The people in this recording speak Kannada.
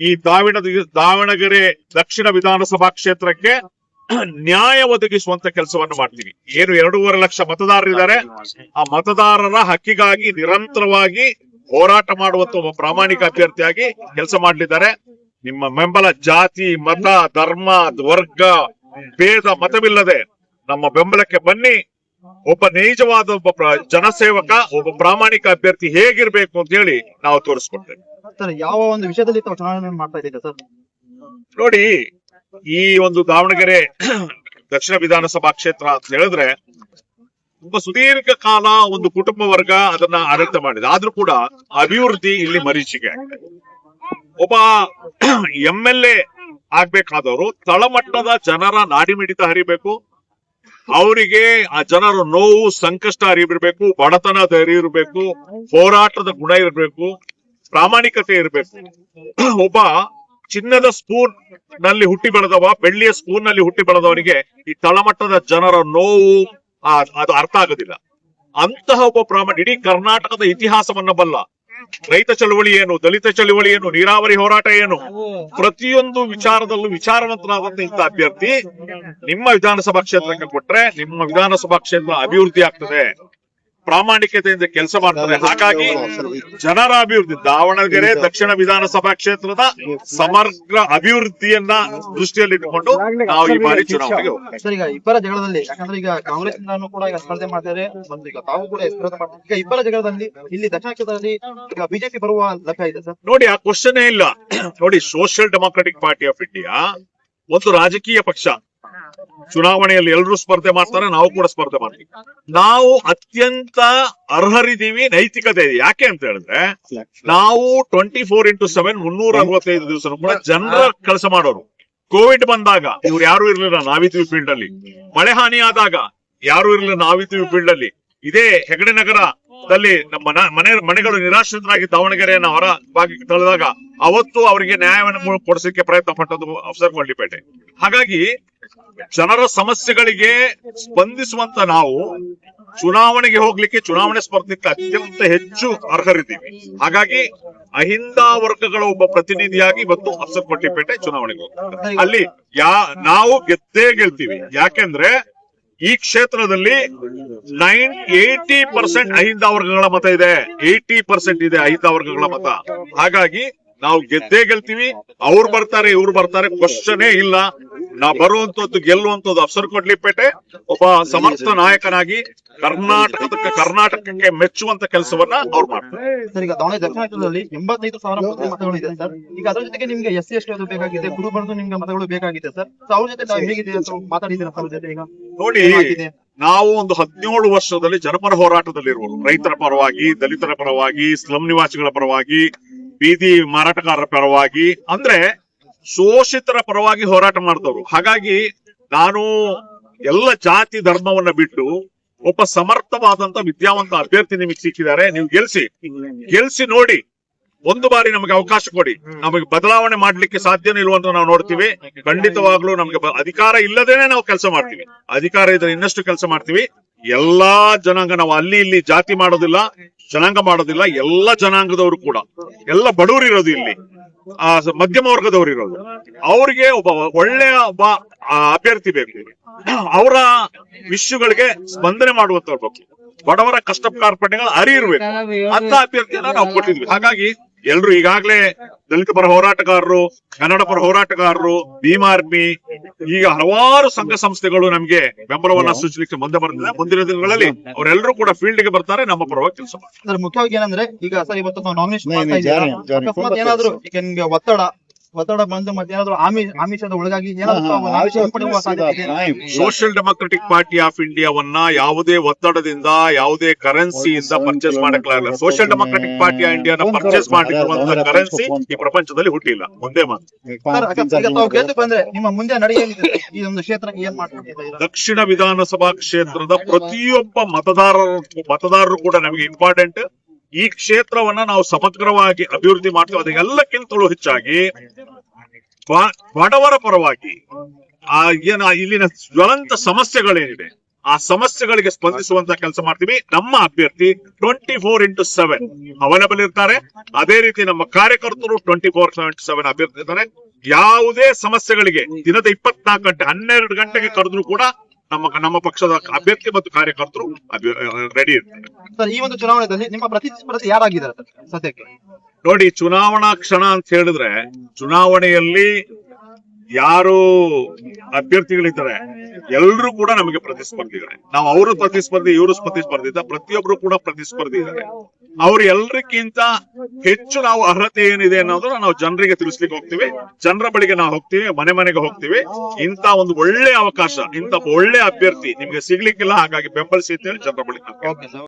ಈ ದಾವಣಗೆರೆ ದಕ್ಷಿಣ ವಿಧಾನಸಭಾ ಕ್ಷೇತ್ರಕ್ಕೆ ನ್ಯಾಯ ಒದಗಿಸುವಂತ ಕೆಲಸವನ್ನು ಮಾಡ್ತೀವಿ. ಏನು 2.5 ಲಕ್ಷ ಮತದಾರರಿದ್ದಾರೆ, ಆ ಮತದಾರರ ಹಕ್ಕಿಗಾಗಿ ನಿರಂತರವಾಗಿ ಹೋರಾಟ ಮಾಡುವಂತ ಒಬ್ಬ ಪ್ರಾಮಾಣಿಕ ಅಭ್ಯರ್ಥಿಯಾಗಿ ಕೆಲಸ ಮಾಡಲಿದ್ದಾರೆ. ನಿಮ್ಮ ಬೆಂಬಲ ಜಾತಿ, ಮತ, ಧರ್ಮ, ವರ್ಗ, ಭೇದ ಮತವಿಲ್ಲದೆ ನಮ್ಮ ಬೆಂಬಲಕ್ಕೆ ಬನ್ನಿ. ಒಬ್ಬ ನೈಜವಾದ ಒಬ್ಬ ಜನಸೇವಕ, ಒಬ್ಬ ಪ್ರಾಮಾಣಿಕ ಅಭ್ಯರ್ಥಿ ಹೇಗಿರ್ಬೇಕು ಅಂತ ಹೇಳಿ ನಾವು ತೋರಿಸ್ಕೊಡ್ತೇವೆ. ಸರ್, ಯಾವ ಒಂದು ವಿಷಯದಲ್ಲಿ ತಾವು ಚುನಾವಣೆ ಮಾಡ್ತಾ ಇದ್ದೀರಾ ಸರ್? ನೋಡಿ, ಈ ಒಂದು ದಾವಣಗೆರೆ ದಕ್ಷಿಣ ವಿಧಾನಸಭಾ ಕ್ಷೇತ್ರ ಅಂತ ಹೇಳಿದ್ರೆ ತುಂಬಾ ಸುದೀರ್ಘ ಕಾಲ ಒಂದು ಕುಟುಂಬ ವರ್ಗ ಅದನ್ನ ಆಡಳಿತ ಮಾಡಿದೆ. ಆದ್ರೂ ಕೂಡ ಅಭಿವೃದ್ಧಿ ಇಲ್ಲಿ ಮರೀಚಿಕೆ ಆಗಿದೆ. ಒಬ್ಬ MLA ಆಗ್ಬೇಕಾದವರು ತಳಮಟ್ಟದ ಜನರ ನಾಡಿಮಿಡಿತ ಹರಿಬೇಕು, ಅವರಿಗೆ ಆ ಜನರ ನೋವು ಸಂಕಷ್ಟ ಅರಿವಿರ್ಬೇಕು, ಬಡತನದ ಅರಿವಿರ್ಬೇಕು, ಹೋರಾಟದ ಗುಣ ಇರಬೇಕು, ಪ್ರಾಮಾಣಿಕತೆ ಇರಬೇಕು. ಒಬ್ಬ ಚಿನ್ನದ ಸ್ಪೂನ್ ನಲ್ಲಿ ಹುಟ್ಟಿ ಬೆಳೆದವ, ಬೆಳ್ಳಿಯ ಸ್ಪೂನ್ ನಲ್ಲಿ ಹುಟ್ಟಿ ಬೆಳೆದವನಿಗೆ ಈ ತಳಮಟ್ಟದ ಜನರ ನೋವು ಅದು ಅರ್ಥ ಆಗೋದಿಲ್ಲ. ಅಂತಹ ಒಬ್ಬ ಇಡೀ ಕರ್ನಾಟಕದ ಇತಿಹಾಸವನ್ನ ಬಲ್ಲ, ರೈತ ಚಳವಳಿ ಏನು, ದಲಿತ ಚಳವಳಿ ಏನು, ನೀರಾವರಿ ಹೋರಾಟ ಏನು, ಪ್ರತಿಯೊಂದು ವಿಚಾರದಲ್ಲೂ ವಿಚಾರವಂತನಾದಂತ ಇಂಥ ಅಭ್ಯರ್ಥಿ ನಿಮ್ಮ ವಿಧಾನಸಭಾ ಕ್ಷೇತ್ರಕ್ಕೆ ಕೊಟ್ರೆ ನಿಮ್ಮ ವಿಧಾನಸಭಾ ಕ್ಷೇತ್ರ ಅಭಿವೃದ್ಧಿ ಆಗ್ತದೆ, ಪ್ರಾಮಾಣಿಕತೆಯಿಂದ ಕೆಲಸ ಮಾಡ್ತಾರೆ. ಹಾಗಾಗಿ ಜನರ ಅಭಿವೃದ್ಧಿ, ದಾವಣಗೆರೆ ದಕ್ಷಿಣ ವಿಧಾನಸಭಾ ಕ್ಷೇತ್ರದ ಸಮಗ್ರ ಅಭಿವೃದ್ಧಿಯನ್ನ ದೃಷ್ಟಿಯಲ್ಲಿಟ್ಟುಕೊಂಡು ನಾವು ಈ ಬಾರಿ ಚುನಾವಣೆಗೆ ಹೋಗ್ತೀವಿ. ಸರ್, ಈಗ ಇಬ್ಬರ ಜಗಳದಲ್ಲಿ, ಯಾಕಂದ್ರೆ ಈಗ ಕಾಂಗ್ರೆಸ್ ಕೂಡ ಈಗ ಸ್ಪರ್ಧೆ ಮಾಡ್ತಾರೆ, ಈಗ ತಾವು ಕೂಡ ಸ್ಪರ್ಧೆ ಮಾಡ್ತಾರೆ. ಈಗ ಇಬ್ಬರ ಜಗಳದಲ್ಲಿ ಇಲ್ಲಿ ದಕ್ಷಿಣ ಕ್ಷೇತ್ರದಲ್ಲಿ ಈಗ ಬಿಜೆಪಿ ಬರುವ ಲೆಕ್ಕ ಇದೆ ಸರ್? ನೋಡಿ, ಆ ಕ್ವಶನ್ ಇಲ್ಲ. ನೋಡಿ, social Democratic Party of India ಒಂದು ರಾಜಕೀಯ ಪಕ್ಷ. ಚುನಾವಣೆಯಲ್ಲಿ ಎಲ್ಲರೂ ಸ್ಪರ್ಧೆ ಮಾಡ್ತಾರೆ, ನಾವು ಕೂಡ ಸ್ಪರ್ಧೆ ಮಾಡ್ತೀವಿ. ನಾವು ಅತ್ಯಂತ ಅರ್ಹರಿದ್ದೀವಿ, ನೈತಿಕತೆ ಇದೆ. ಯಾಕೆ ಅಂತ ಹೇಳಿದ್ರೆ ನಾವು 24x7 365 ದಿವಸ ಕೂಡ ಜನರ ಕೆಲಸ ಮಾಡೋರು. ಕೋವಿಡ್ ಬಂದಾಗ ಇವ್ರು ಯಾರು ಇರ್ಲಿಲ್ಲ, ನಾವಿದ್ವಿ ಫೀಲ್ಡ್ ಅಲ್ಲಿ. ಮಳೆ ಹಾನಿ ಆದಾಗ ಯಾರು ಇರ್ಲಿಲ್ಲ, ನಾವಿದ್ವಿ ಫೀಲ್ಡ್ ಅಲ್ಲಿ. ಇದೇ ಹೆಗಡೆ ನಗರದಲ್ಲಿ ನಮ್ಮ ಮನೆಗಳು ನಿರಾಶ್ರಿತರಾಗಿ ದಾವಣಗೆರೆಯನ್ನು ಹೊರ ಭಾಗಕ್ಕೆ ತಳೆದಾಗ ಅವತ್ತು ಅವರಿಗೆ ನ್ಯಾಯವನ್ನು ಕೊಡಿಸಲಿಕ್ಕೆ ಪ್ರಯತ್ನ ಪಟ್ಟದ್ದು ಅಫ್ಸರ್ ಗೊಂಡಿಪೇಟೆ. ಹಾಗಾಗಿ ಜನರ ಸಮಸ್ಯೆಗಳಿಗೆ ಸ್ಪಂದಿಸುವಂತ ನಾವು ಚುನಾವಣೆಗೆ ಹೋಗ್ಲಿಕ್ಕೆ, ಚುನಾವಣೆ ಸ್ಪರ್ಧೆಗೆ ಅತ್ಯಂತ ಹೆಚ್ಚು ಅರ್ಹರಿದ್ದೀವಿ. ಹಾಗಾಗಿ ಅಹಿಂದ ವರ್ಗಗಳ ಒಬ್ಬ ಪ್ರತಿನಿಧಿಯಾಗಿ ಇವತ್ತು ಅಫ್ಸರ್ ಗೊಂಡಿಪೇಟೆ ಚುನಾವಣೆಗೆ ಹೋಗ್ತಾರೆ. ಅಲ್ಲಿ ನಾವು ಗೆದ್ದೇ ಗೆಲ್ತೀವಿ. ಯಾಕೆಂದ್ರೆ ಈ ಕ್ಷೇತ್ರದಲ್ಲಿ 80% ಅಹಿಂದ ವರ್ಗಗಳ ಮತ ಇದೆ, 80% ಇದೆ ಅಹಿಂದ ವರ್ಗಗಳ ಮತ. ಹಾಗಾಗಿ ನಾವು ಗೆದ್ದೇ ಗೆಲ್ತೀವಿ. ಅವ್ರು ಬರ್ತಾರೆ, ಇವ್ರು ಬರ್ತಾರೆ, ಕ್ವಶನೇ ಇಲ್ಲ. ನಾವು ಬರುವಂತದ್ದು ಗೆಲ್ಲುವಂತದ್ದು ಅಫ್ಸರ್ ಗೊಂಡ್ಲಿಪೇಟೆ ಒಬ್ಬ ಸಮರ್ಥ ನಾಯಕನಾಗಿ ಕರ್ನಾಟಕಕ್ಕೆ ಮೆಚ್ಚುವಂತ ಕೆಲಸವನ್ನ ಅವ್ರು ಮಾಡ್ತಾರೆ. ಸರ್, ಈಗ ದಾವಣಗೆರೆ ದಕ್ಷಿಣ ಕ್ಷೇತ್ರದಲ್ಲಿ 85,000 ಮತಗಳು ಇದೆ ಸರ್. ಈಗ ಅದ್ರ ಜೊತೆಗೆ ನಿಮ್ಗೆ SC ST ಅದು ಬೇಕಾಗಿದೆ, ಕುರುಬರದು ನಿಮ್ಗೆ ಮತಗಳು ಬೇಕಾಗಿದೆ ಸರ್. ಅವ್ರ ಜೊತೆ ನಾವು ಹೇಗಿದೆ ಮಾತಾಡಿದ್ದೀರಾ ಸರ್ ಜೊತೆ? ಈಗ ನೋಡಿ, ನಾವು ಒಂದು 17 ವರ್ಷದಲ್ಲಿ ಜನಪರ ಹೋರಾಟದಲ್ಲಿರುವರು. ರೈತರ ಪರವಾಗಿ, ದಲಿತರ ಪರವಾಗಿ, ಸ್ಲಂ ನಿವಾಸಿಗಳ ಪರವಾಗಿ, ಬೀದಿ ಮಾರಾಟಗಾರರ ಪರವಾಗಿ, ಅಂದ್ರೆ ಶೋಷಿತರ ಪರವಾಗಿ ಹೋರಾಟ ಮಾಡ್ತವ್ರು. ಹಾಗಾಗಿ ನಾನು ಎಲ್ಲ ಜಾತಿ ಧರ್ಮವನ್ನ ಬಿಟ್ಟು ಒಬ್ಬ ಸಮರ್ಥವಾದಂತ ವಿದ್ಯಾವಂತ ಅಭ್ಯರ್ಥಿ ನಿಮಗೆ ಸಿಕ್ಕಿದ್ದಾರೆ. ನೀವು ಗೆಲ್ಸಿ ನೋಡಿ. ಒಂದು ಬಾರಿ ನಮಗೆ ಅವಕಾಶ ಕೊಡಿ. ನಮಗೆ ಬದಲಾವಣೆ ಮಾಡ್ಲಿಕ್ಕೆ ಸಾಧ್ಯನೇ ಇಲ್ವಂತ ನಾವು ನೋಡ್ತೀವಿ. ಖಂಡಿತವಾಗ್ಲೂ ನಮಗೆ ಅಧಿಕಾರ ಇಲ್ಲದೇನೆ ನಾವು ಕೆಲಸ ಮಾಡ್ತೀವಿ. ಅಧಿಕಾರ ಇದ್ರೆ ಇನ್ನಷ್ಟು ಕೆಲಸ ಮಾಡ್ತೀವಿ. ಎಲ್ಲಾ ಜನಾಂಗ, ನಾವು ಅಲ್ಲಿ ಇಲ್ಲಿ ಜಾತಿ ಮಾಡೋದಿಲ್ಲ, ಜನಾಂಗ ಮಾಡೋದಿಲ್ಲ. ಎಲ್ಲ ಜನಾಂಗದವರು ಕೂಡ, ಎಲ್ಲ ಬಡವರು ಇರೋದು ಇಲ್ಲಿ, ಮಧ್ಯಮ ವರ್ಗದವರು ಇರೋದು. ಅವ್ರಿಗೆ ಒಬ್ಬ ಒಳ್ಳೆಯ ಒಬ್ಬ ಅಭ್ಯರ್ಥಿ ಬೇಕು. ಅವರ ವಿಷಯಗಳಿಗೆ ಸ್ಪಂದನೆ ಮಾಡುವಂತವ್ರ ಬಗ್ಗೆ, ಬಡವರ ಕಷ್ಟ ಕಾರ್ಪಣ್ಯಗಳ ಅರಿವಿರ್ಬೇಕು ಅಂತ ಅಭ್ಯರ್ಥಿಯನ್ನ ನಾವು ಕೊಟ್ಟಿದ್ವಿ. ಹಾಗಾಗಿ ಎಲ್ರು ಈಗಾಗಲೇ ದಲಿತ ಪರ ಹೋರಾಟಗಾರರು, ಕನ್ನಡ ಪರ ಹೋರಾಟಗಾರರು, ಭೀಮ್ ಆರ್ಮಿ, ಈಗ ಹಲವಾರು ಸಂಘ ಸಂಸ್ಥೆಗಳು ನಮ್ಗೆ ಬೆಂಬಲವನ್ನ ಸೂಚಿಸಲಿಕ್ಕೆ ಮುಂದೆ ಬರ್ತಿದೆ. ಮುಂದಿನ ದಿನಗಳಲ್ಲಿ ಅವರೆಲ್ಲರೂ ಕೂಡ ಫೀಲ್ಡ್ ಗೆ ಬರ್ತಾರೆ, ನಮ್ಮ ಪರವಾಗಿ ಕೆಲಸ ಮಾಡ್ತಾರೆ. ಮುಖ್ಯವಾಗಿ ಏನಂದ್ರೆ ಈಗ ಸರ್ ಇವತ್ತು ನಾವು ನಾಮಿನೇಷನ್ ಏನಾದ್ರು ಈಗ ನಿಮ್ಗೆ ಒತ್ತಡ ಬಂದು ಮತ್ತೆ ಏನಾದ್ರು ಆಮಿಷದ ಒಳಗಾಗಿ ಸೋಷಿಯಲ್ ಡೆಮಾಕ್ರೆಟಿಕ್ ಪಾರ್ಟಿ ಆಫ್ ಇಂಡಿಯಾವನ್ನ ಯಾವುದೇ ಒತ್ತಡದಿಂದ, ಯಾವುದೇ ಕರೆನ್ಸಿಯಿಂದ ಪರ್ಚೇಸ್ ಮಾಡಕ್ಕಾಗಲ್ಲ. ಸೋಷಿಯಲ್ ಡೆಮಾಕ್ರೆಟಿಕ್ ಪಾರ್ಟಿ ಆಫ್ ಇಂಡಿಯಾನ ಪರ್ಚೇಸ್ ಮಾಡಿರುವಂತಹ ಕರೆನ್ಸಿ ಈ ಪ್ರಪಂಚದಲ್ಲಿ ಹುಟ್ಟಿಲ್ಲ. ಒಂದೇ ಮಾತು. ಬಂದ್ರೆ ನಿಮ್ಮ ಮುಂದೆ ನಡೆಯಲಿದೆ ಈ ಒಂದು ಕ್ಷೇತ್ರ ಏನ್ ಮಾಡ್ತಾರೆ? ದಕ್ಷಿಣ ವಿಧಾನಸಭಾ ಕ್ಷೇತ್ರದ ಪ್ರತಿಯೊಬ್ಬ ಮತದಾರರು ಕೂಡ ನಮಗೆ ಇಂಪಾರ್ಟೆಂಟ್. ಈ ಕ್ಷೇತ್ರವನ್ನ ನಾವು ಸಮಗ್ರವಾಗಿ ಅಭಿವೃದ್ಧಿ ಮಾಡ್ತೀವಿ. ಅದೆಲ್ಲಕ್ಕಿಂತಲೂ ಹೆಚ್ಚಾಗಿ ಬಡವರ ಪರವಾಗಿ ಇಲ್ಲಿನ ಜ್ವಲಂತ ಸಮಸ್ಯೆಗಳೇನಿದೆ ಆ ಸಮಸ್ಯೆಗಳಿಗೆ ಸ್ಪಂದಿಸುವಂತ ಕೆಲಸ ಮಾಡ್ತೀವಿ. ನಮ್ಮ ಅಭ್ಯರ್ಥಿ 24x7 ಅವೈಲಬಲ್ ಇರ್ತಾರೆ. ಅದೇ ರೀತಿ ನಮ್ಮ ಕಾರ್ಯಕರ್ತರು 24x7 ಅಭ್ಯರ್ಥಿ ಇರ್ತಾರೆ. ಯಾವುದೇ ಸಮಸ್ಯೆಗಳಿಗೆ ದಿನದ 24 ಗಂಟೆ 12 ಗಂಟೆಗೆ ಕರೆದ್ರು ಕೂಡ ನಮ್ಮ ಪಕ್ಷದ ಅಭ್ಯರ್ಥಿ ಮತ್ತು ಕಾರ್ಯಕರ್ತರು ರೆಡಿ ಇರ್ತಾರೆ. ಸರ್, ಈ ಒಂದು ಚುನಾವಣೆಯಲ್ಲಿ ನಿಮ್ಮ ಪ್ರತಿಸ್ಪರ್ಧಿ ಯಾರಾಗಿದ್ದಾರೆ ಸರ್ ಸದ್ಯಕ್ಕೆ? ನೋಡಿ, ಚುನಾವಣಾ ಕ್ಷಣ ಅಂತ ಹೇಳಿದ್ರೆ ಚುನಾವಣೆಯಲ್ಲಿ ಯಾರು ಅಭ್ಯರ್ಥಿಗಳಿದ್ದಾರೆ ಎಲ್ಲರೂ ಕೂಡ ನಮಗೆ ಪ್ರತಿಸ್ಪರ್ಧಿಗಳೇ. ನಾವು ಅವರು ಪ್ರತಿಸ್ಪರ್ಧಿ, ಇವರು ಪ್ರತಿಸ್ಪರ್ಧಿ ಇದ್ದ ಪ್ರತಿಯೊಬ್ರು ಕೂಡ ಪ್ರತಿಸ್ಪರ್ಧಿ ಇದ್ದಾರೆ. ಅವ್ರು ಎಲ್ಲರಿಗಿಂತ ಹೆಚ್ಚು ನಾವು ಅರ್ಹತೆ ಏನಿದೆ ಅನ್ನೋದನ್ನ ನಾವು ಜನರಿಗೆ ತಿಳಿಸ್ಲಿಕ್ಕೆ ಹೋಗ್ತೀವಿ. ಜನರ ಬಳಿಗೆ ನಾವು ಹೋಗ್ತೀವಿ, ಮನೆ ಮನೆಗೆ ಹೋಗ್ತೀವಿ. ಇಂತ ಒಂದು ಒಳ್ಳೆ ಅವಕಾಶ, ಇಂತ ಒಳ್ಳೆ ಅಭ್ಯರ್ಥಿ ನಿಮ್ಗೆ ಸಿಗ್ಲಿಕ್ಕಿಲ್ಲ, ಹಾಗಾಗಿ ಬೆಂಬಲಿಸಿ ಅಂತ ಹೇಳಿ ಜನರ ಬಳಿ ಓಕೆ ಸರ್.